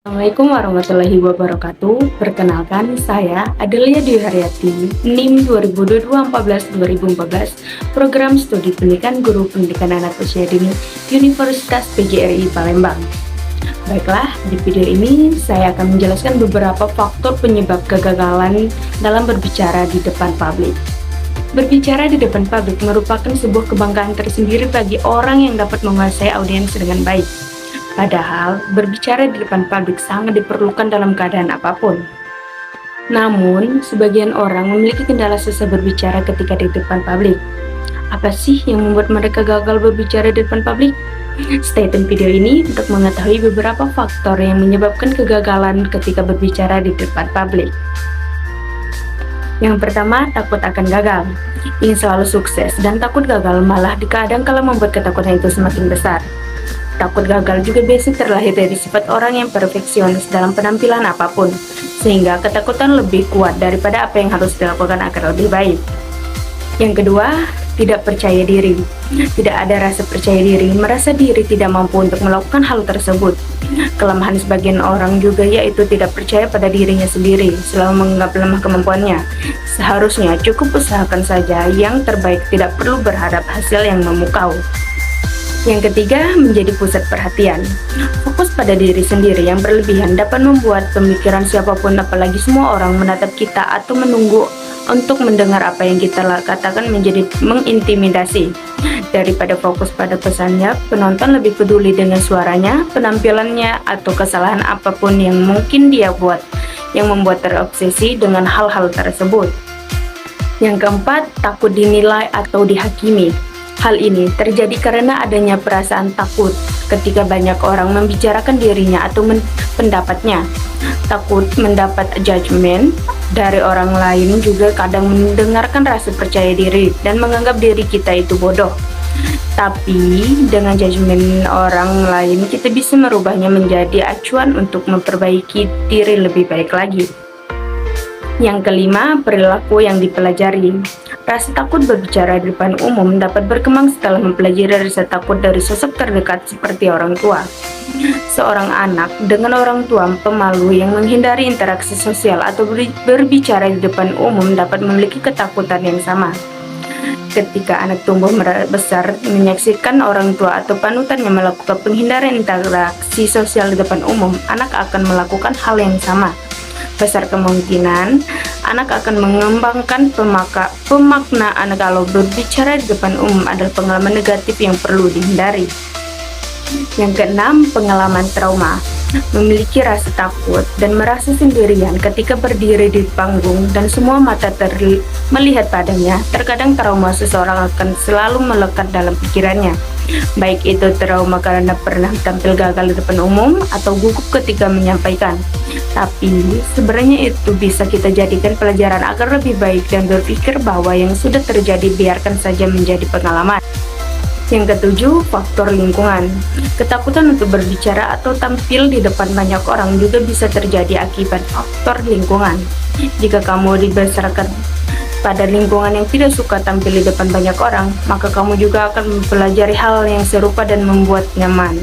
Assalamualaikum warahmatullahi wabarakatuh. Perkenalkan, saya Adelia Dwi Haryati, NIM 2022-14-2014, Program Studi Pendidikan Guru Pendidikan Anak Usia Dini, Universitas PGRI Palembang. Baiklah, di video ini saya akan menjelaskan beberapa faktor penyebab kegagalan dalam berbicara di depan publik. Berbicara di depan publik merupakan sebuah kebanggaan tersendiri bagi orang yang dapat menguasai audiens dengan baik. Padahal, berbicara di depan publik sangat diperlukan dalam keadaan apapun. Namun, sebagian orang memiliki kendala susah berbicara ketika di depan publik. Apa sih yang membuat mereka gagal berbicara di depan publik? Stay tune video ini untuk mengetahui beberapa faktor yang menyebabkan kegagalan ketika berbicara di depan publik. Yang pertama, takut akan gagal. Ingin selalu sukses dan takut gagal malah kadang-kala membuat ketakutan itu semakin besar. Takut gagal juga biasa terlahir dari sifat orang yang perfeksionis dalam penampilan apapun, sehingga ketakutan lebih kuat daripada apa yang harus dilakukan agar lebih baik. Yang kedua, tidak percaya diri. Tidak ada rasa percaya diri, merasa diri tidak mampu untuk melakukan hal tersebut. Kelemahan sebagian orang juga yaitu tidak percaya pada dirinya sendiri, selalu menganggap lemah kemampuannya. Seharusnya cukup usahakan saja yang terbaik, tidak perlu berharap hasil yang memukau. Yang ketiga, menjadi pusat perhatian. Fokus pada diri sendiri yang berlebihan dapat membuat pemikiran siapapun, apalagi semua orang, menatap kita atau menunggu untuk mendengar apa yang kita katakan menjadi mengintimidasi. Daripada fokus pada pesannya, penonton lebih peduli dengan suaranya, penampilannya, atau kesalahan apapun yang mungkin dia buat, yang membuat terobsesi dengan hal-hal tersebut. Yang keempat, takut dinilai atau dihakimi. Hal ini terjadi karena adanya perasaan takut ketika banyak orang membicarakan dirinya atau pendapatnya. Takut mendapat judgement dari orang lain juga kadang mendengarkan rasa percaya diri dan menganggap diri kita itu bodoh. Tapi dengan judgement orang lain kita bisa merubahnya menjadi acuan untuk memperbaiki diri lebih baik lagi. Yang kelima, perilaku yang dipelajari. Rasa takut berbicara di depan umum dapat berkembang setelah mempelajari rasa takut dari sosok terdekat seperti orang tua. Seorang anak dengan orang tua pemalu yang menghindari interaksi sosial atau berbicara di depan umum dapat memiliki ketakutan yang sama. Ketika anak tumbuh besar menyaksikan orang tua atau panutannya melakukan penghindaran interaksi sosial di depan umum, anak akan melakukan hal yang sama. Besar kemungkinan anak akan mengembangkan pemaknaan kalau berbicara di depan umum adalah pengalaman negatif yang perlu dihindari. Yang keenam, pengalaman trauma. Memiliki rasa takut dan merasa sendirian ketika berdiri di panggung dan semua mata melihat padanya. Terkadang trauma seseorang akan selalu melekat dalam pikirannya. Baik itu trauma karena pernah tampil gagal di depan umum atau gugup ketika menyampaikan. Tapi sebenarnya itu bisa kita jadikan pelajaran agar lebih baik dan berpikir bahwa yang sudah terjadi biarkan saja menjadi pengalaman. Yang ketujuh, faktor lingkungan. Ketakutan untuk berbicara atau tampil di depan banyak orang juga bisa terjadi akibat faktor lingkungan. Jika kamu dibesarkan pada lingkungan yang tidak suka tampil di depan banyak orang, maka kamu juga akan mempelajari hal yang serupa dan membuat nyaman.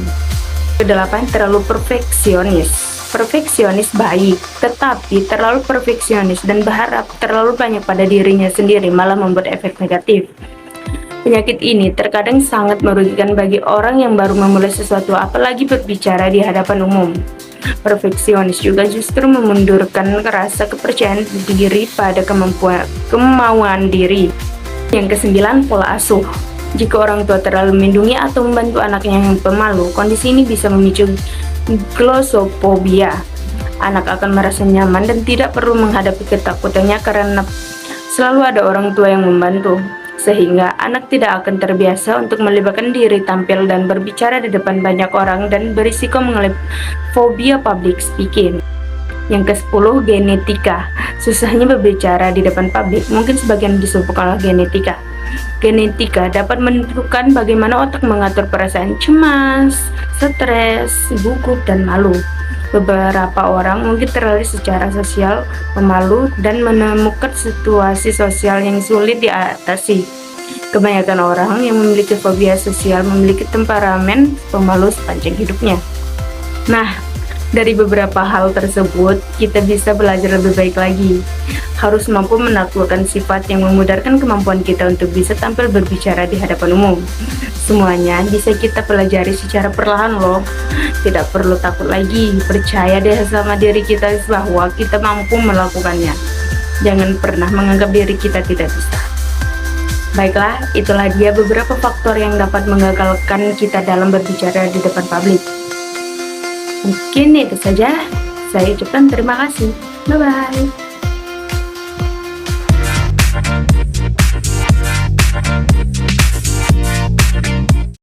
Kedelapan, terlalu perfeksionis. Perfeksionis baik, tetapi terlalu perfeksionis dan berharap terlalu banyak pada dirinya sendiri malah membuat efek negatif. Penyakit ini terkadang sangat merugikan bagi orang yang baru memulai sesuatu, apalagi berbicara di hadapan umum. Perfeksionis juga justru memundurkan rasa kepercayaan diri pada kemauan diri. Yang kesembilan, pola asuh. Jika orang tua terlalu melindungi atau membantu anaknya yang pemalu, kondisi ini bisa memicu glossophobia. Anak akan merasa nyaman dan tidak perlu menghadapi ketakutannya karena selalu ada orang tua yang membantu, sehingga anak tidak akan terbiasa untuk melibatkan diri tampil dan berbicara di depan banyak orang dan berisiko mengalami fobia public speaking. Yang ke-10, genetika. Susahnya berbicara di depan publik mungkin sebagian disebabkan oleh genetika. Genetika dapat menentukan bagaimana otak mengatur perasaan cemas, stres, gugup, dan malu. Beberapa orang mungkin terlatih secara sosial, pemalu, dan menemukan situasi sosial yang sulit diatasi. Kebanyakan orang yang memiliki fobia sosial memiliki temperamen pemalu sepanjang hidupnya. Nah, Dari beberapa hal tersebut, kita bisa belajar lebih baik lagi. Harus mampu menaklukkan sifat yang memudarkan kemampuan kita untuk bisa tampil berbicara di hadapan umum. Semuanya bisa kita pelajari secara perlahan loh. Tidak perlu takut lagi, percaya deh sama diri kita bahwa kita mampu melakukannya. Jangan pernah menganggap diri kita tidak bisa. Baiklah, itulah dia beberapa faktor yang dapat menggagalkan kita dalam berbicara di depan publik. Mungkin itu saja. Saya ucapkan terima kasih. Bye-bye.